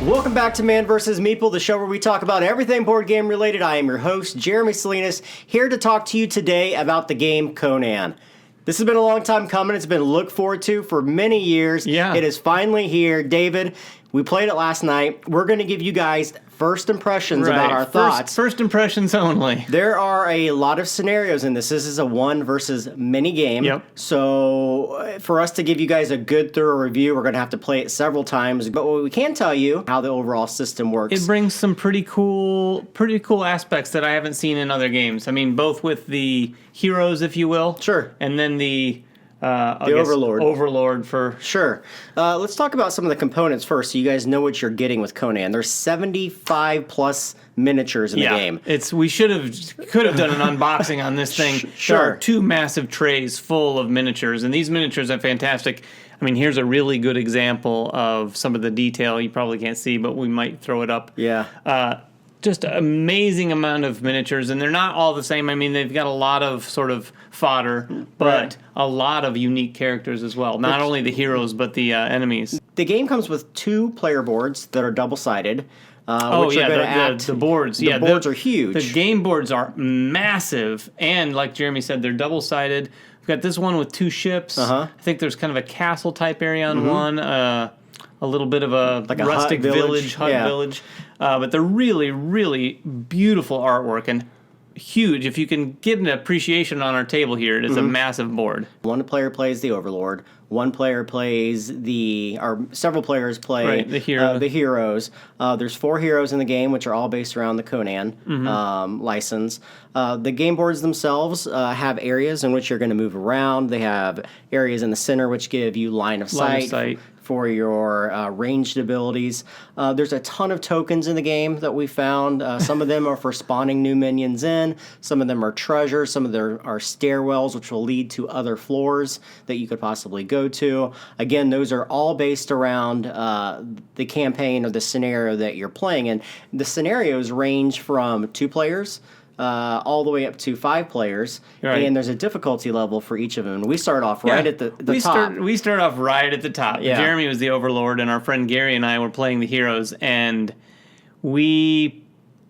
Welcome back to Man vs. Meeple, the show where we talk about everything board game related. I am your host, Jeremy Salinas, here to talk to you today about the game Conan. This has been a long time coming. It's been looked forward to for many years. Yeah. It is finally here. David, we played it last night. We're going to give you guys first impressions about our thoughts. First impressions only. There are a lot of scenarios in this. This is a one versus many game. Yep. So for us to give you guys a good thorough review, we're going to have to play it several times. But what we can tell you, how the overall system works. It brings some pretty cool aspects that I haven't seen in other games. I mean, both with the heroes, if you will. Sure. And then the Overlord. Overlord for... Sure. Let's talk about some of the components first so you guys know what you're getting with Conan. There's 75 plus miniatures in the game. We could have done an unboxing on this thing. Sure. There are two massive trays full of miniatures, and these miniatures are fantastic. I mean, here's a really good example of some of the detail you probably can't see, but we might throw it up. Yeah. Just an amazing amount of miniatures, and they're not all the same. I mean, they've got a lot of sort of fodder, but a lot of unique characters as well. Not only the heroes, but the enemies. The game comes with 2 player boards that are double-sided. The boards. The boards are huge. The game boards are massive, and like Jeremy said, they're double-sided. We've got this one with 2 ships. I think there's kind of a castle-type area on one, a little bit of a like rustic a hut village. But they're really, really beautiful artwork and huge. If you can get an appreciation on our table here, it is a massive board. One player plays the Overlord. One player plays several players play the heroes. There's 4 heroes in the game, which are all based around the Conan license. The game boards themselves have areas in which you're going to move around. They have areas in the center which give you line of sight. For your ranged abilities. There's a ton of tokens in the game that we found. Some of them are for spawning new minions in. Some of them are treasures. Some of them are stairwells, which will lead to other floors that you could possibly go to. Again, those are all based around the campaign or the scenario that you're playing. And the scenarios range from 2 players all the way up to 5 players, and there's a difficulty level for each of them. We start off right at the top. We start off right at the top. Yeah. Jeremy was the Overlord, and our friend Gary and I were playing the heroes, and we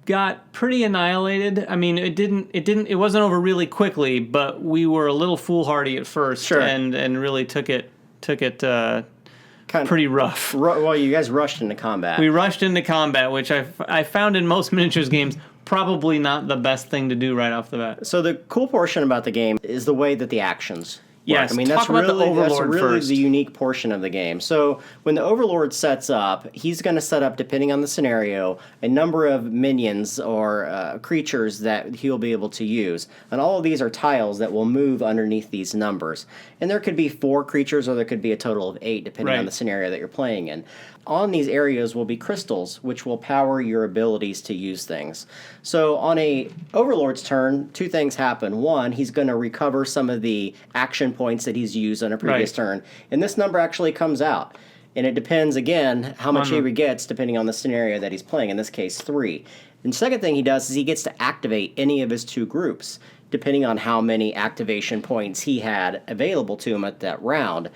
got pretty annihilated. I mean, it wasn't over really quickly, but we were a little foolhardy at first, and really took it pretty rough. Well, you guys rushed into combat. We rushed into combat, which I found in most miniatures games probably not the best thing to do right off the bat. So the cool portion about the game is the way that the actions work. Yes, I mean, talk about the Overlord first. The unique portion of the game. So when the Overlord sets up, he's going to set up, depending on the scenario, a number of minions or creatures that he'll be able to use. And all of these are tiles that will move underneath these numbers. And there could be 4 creatures or there could be a total of 8, depending on the scenario that you're playing in. On these areas will be crystals, which will power your abilities to use things. So on a Overlord's turn, 2 things happen. One, he's going to recover some of the action points that he's used on a previous turn. And this number actually comes out. And it depends, again, how much he gets depending on the scenario that he's playing, in this case 3. And the second thing he does is he gets to activate any of his 2 groups, depending on how many activation points he had available to him at that round.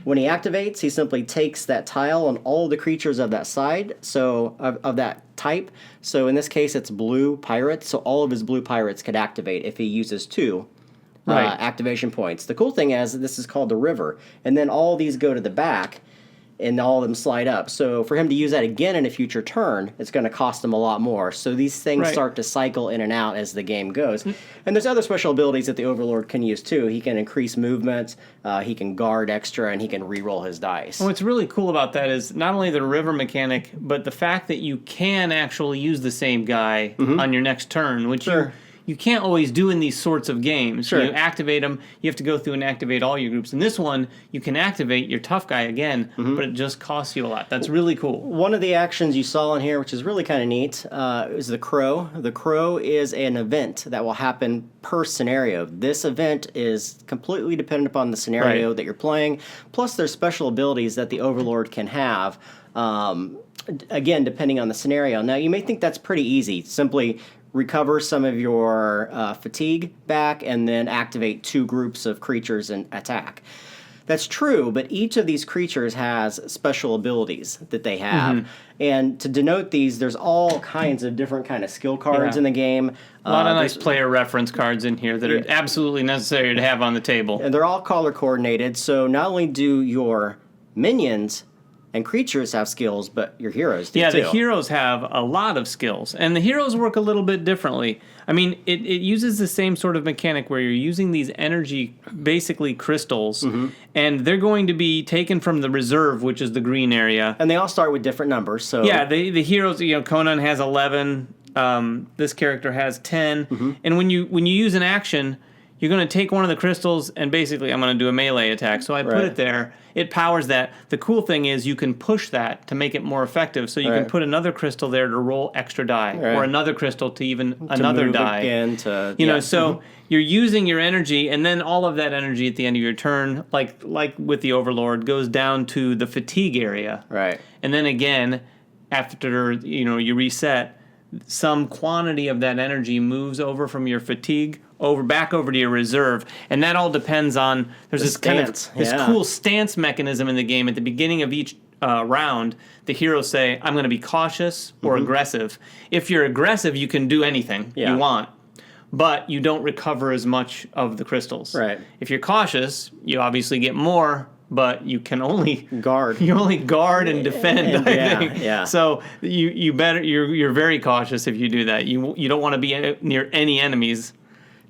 When he activates, he simply takes that tile on all the creatures of that side, so of that type. So in this case, it's blue pirates, so all of his blue pirates could activate if he uses 2 activation points. The cool thing is this is called the river, and then all these go to the back, and all of them slide up. So for him to use that again in a future turn, it's going to cost him a lot more. So these things start to cycle in and out as the game goes. And there's other special abilities that the Overlord can use too. He can increase movement, he can guard extra, and he can re-roll his dice. What's really cool about that is not only the river mechanic, but the fact that you can actually use the same guy on your next turn, which you can't always do in these sorts of games. You activate them, you have to go through and activate all your groups. In this one, you can activate your tough guy again, but it just costs you a lot. That's really cool. One of the actions you saw in here, which is really kind of neat, is the Crow. The Crow is an event that will happen per scenario. This event is completely dependent upon the scenario that you're playing, plus there's special abilities that the Overlord can have, again, depending on the scenario. Now, you may think that's pretty easy. Simply recover some of your fatigue back and then activate 2 groups of creatures and attack. That's true, but each of these creatures has special abilities that they have. And to denote these, there's all kinds of different kind of skill cards in the game. A lot of nice player reference cards in here that are absolutely necessary to have on the table. And they're all color coordinated, so not only do your minions and creatures have skills, but your heroes do too. The heroes have a lot of skills. And the heroes work a little bit differently. I mean, it uses the same sort of mechanic where you're using these energy, basically crystals, and they're going to be taken from the reserve, which is the green area. And they all start with different numbers. So yeah, the heroes, Conan has 11, this character has 10. And when you use an action, you're going to take one of the crystals and basically I'm going to do a melee attack. So I put it there. It powers that. The cool thing is you can push that to make it more effective. So you can put another crystal there to roll extra die or another crystal to even another move die. Again so you're using your energy and then all of that energy at the end of your turn, like with the Overlord, goes down to the fatigue area. Right. And then again, after you reset, some quantity of that energy moves over from your fatigue back over to your reserve, and that all depends on this cool stance mechanism in the game. At the beginning of each round, the heroes say, "I'm going to be cautious or aggressive." If you're aggressive, you can do anything you want, but you don't recover as much of the crystals. Right. If you're cautious, you obviously get more. But you can only guard. You only guard and defend. I think. Yeah. So you're very cautious if you do that. You don't want to be near any enemies.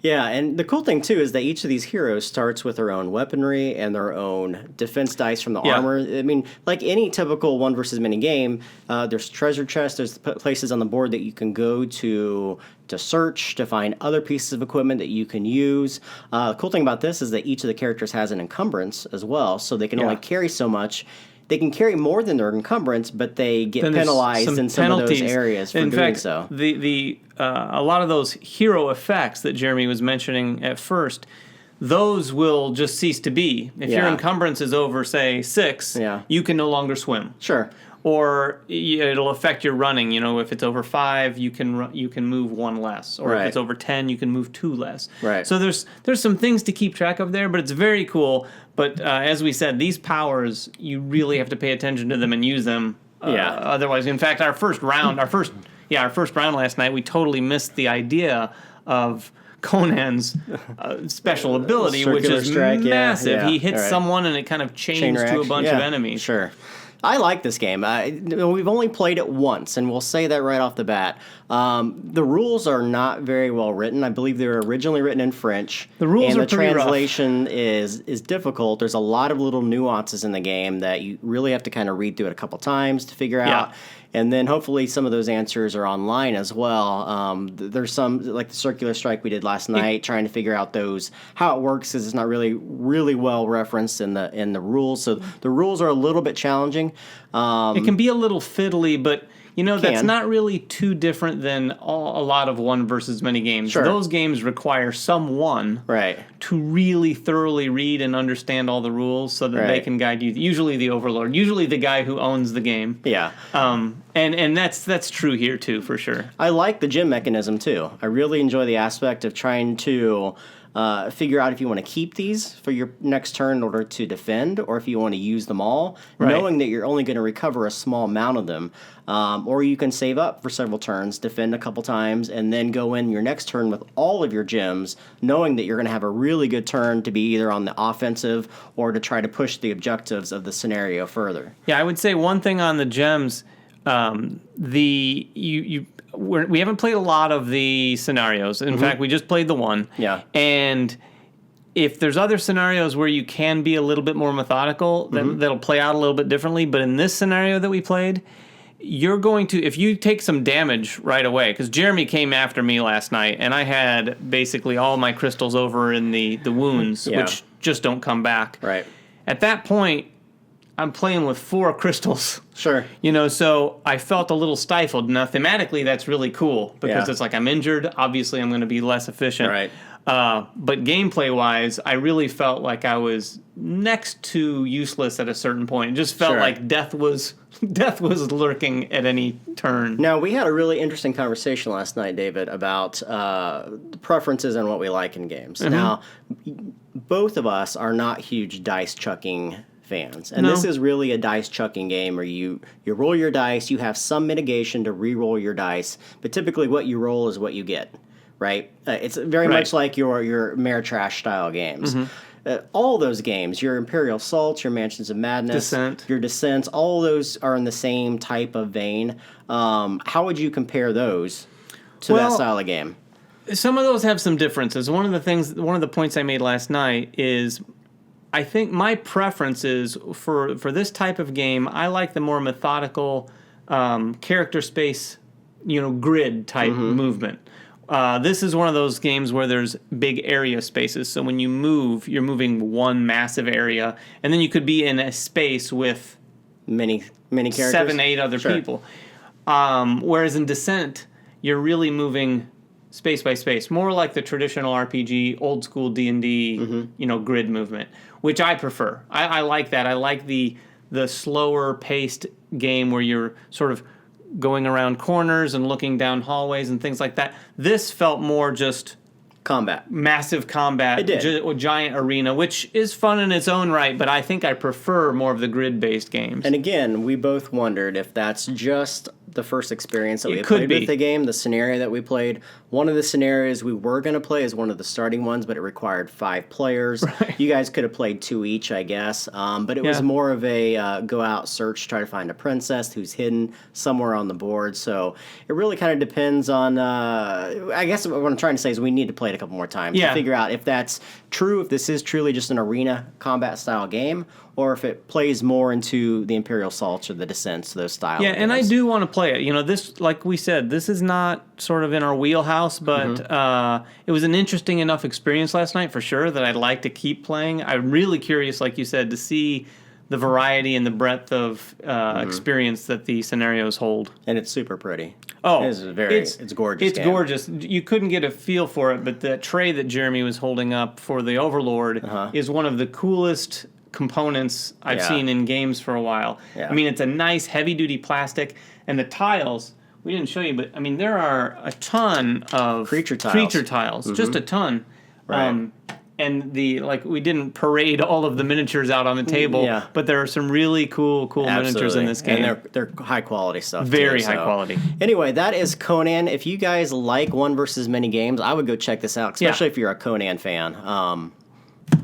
Yeah, and the cool thing too is that each of these heroes starts with their own weaponry and their own defense dice from the armor. I mean, like any typical one versus many game, there's treasure chests, there's places on the board that you can go to search, to find other pieces of equipment that you can use. The cool thing about this is that each of the characters has an encumbrance as well, so they can only carry so much. They can carry more than their encumbrance, but they get penalized in some of those areas for doing so. A lot of those hero effects that Jeremy was mentioning at first, those will just cease to be. If your encumbrance is over, say, 6, you can no longer swim. Sure. Or it'll affect your running. If it's over 5, you can move 1 less. Or if it's over 10, you can move 2 less. Right. So there's some things to keep track of there, but it's very cool. But as we said, these powers, you really have to pay attention to them and use them. Otherwise, in fact, our first round last night, we totally missed the idea of Conan's special ability, which is massive. He hits someone and it kind of chains to a bunch of enemies. Sure. I like this game. We've only played it once, and we'll say that right off the bat. The rules are not very well written. I believe they were originally written in French. The rules are pretty rough. And the translation is difficult. There's a lot of little nuances in the game that you really have to kind of read through it a couple times to figure out. And then hopefully some of those answers are online as well. There's some, like the circular strike we did last night, trying to figure out how it works, because it's not really well referenced in the rules. So the rules are a little bit challenging. It can be a little fiddly, but that's not really too different than a lot of one versus many games. Sure. Those games require someone to really thoroughly read and understand all the rules so that they can guide you. Usually the Overlord, usually the guy who owns the game. Yeah. And that's true here too, for sure. I like the gym mechanism too. I really enjoy the aspect of trying to figure out if you want to keep these for your next turn in order to defend, or if you want to use them all, knowing that you're only going to recover a small amount of them. Or you can save up for several turns, defend a couple times, and then go in your next turn with all of your gems, knowing that you're going to have a really good turn to be either on the offensive or to try to push the objectives of the scenario further. Yeah, I would say one thing on the gems, we haven't played a lot of the scenarios. In fact, we just played the one. Yeah. And if there's other scenarios where you can be a little bit more methodical, that'll play out a little bit differently. But in this scenario that we played, you're going to, if you take some damage right away, because Jeremy came after me last night, and I had basically all my crystals over in the wounds, which just don't come back. Right. At that point, I'm playing with 4 crystals. Sure. So I felt a little stifled. Now, thematically, that's really cool, because it's like I'm injured. Obviously, I'm going to be less efficient. Right. But gameplay-wise, I really felt like I was next to useless at a certain point. It just felt like death was lurking at any turn. Now, we had a really interesting conversation last night, David, about preferences and what we like in games. Now, both of us are not huge dice chucking fans. And this is really a dice chucking game where you roll your dice, you have some mitigation to re-roll your dice, but typically what you roll is what you get, right? It's very much like your Ameritrash style games. All those games, your Imperial Assaults, your Mansions of Madness, your Descents, all those are in the same type of vein. How would you compare those to that style of game? Some of those have some differences. One of the points I made last night is, I think my preference is for this type of game, I like the more methodical character space, grid type movement. This is one of those games where there's big area spaces. So when you move, you're moving one massive area, and then you could be in a space with many characters, 7-8 other people. Whereas in Descent, you're really moving space by space, more like the traditional RPG, old school D&D, grid movement, which I prefer. I like that. I like the slower paced game where you're sort of going around corners and looking down hallways and things like that. This felt more just combat, massive combat, giant arena, which is fun in its own right, but I think I prefer more of the grid-based games. And again, we both wondered if that's just the first experience that we played with the game, the scenario that we played. One of the scenarios we were going to play is one of the starting ones, but it required 5 players. Right. You guys could have played 2 each, I guess. But it was more of a go out, search, try to find a princess who's hidden somewhere on the board. So it really kind of depends on, I guess what I'm trying to say is we need to play it a couple more times to figure out if that's true, if this is truly just an arena combat style game, or if it plays more into the Imperial Assaults or the Descents, those styles. Yeah, and I do want to play it. This, like we said, this is not sort of in our wheelhouse, but it was an interesting enough experience last night for sure that I'd like to keep playing. I'm really curious, like you said, to see the variety and the breadth of experience that the scenarios hold. And it's super pretty. Oh, it's gorgeous. It's gorgeous. You couldn't get a feel for it, but the tray that Jeremy was holding up for the Overlord is one of the coolest components I've seen in games for a while. Yeah. I mean, it's a nice heavy-duty plastic, and the tiles, we didn't show you, but I mean, there are a ton of creature tiles, just a ton. Right. And we didn't parade all of the miniatures out on the table, but there are some really cool miniatures in this game. And they're high quality stuff. Very high quality. Anyway, that is Conan. If you guys like one versus many games, I would go check this out, especially if you're a Conan fan.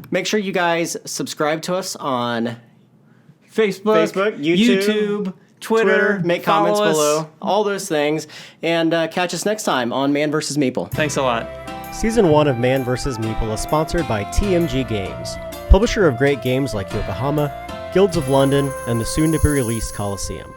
Make sure you guys subscribe to us on Facebook, YouTube, Twitter. Make comments below. All those things. And catch us next time on Man vs. Meeple. Thanks a lot. Season 1 of Man vs. Meeple is sponsored by TMG Games, publisher of great games like Yokohama, Guilds of London, and the soon-to-be-released Colosseum.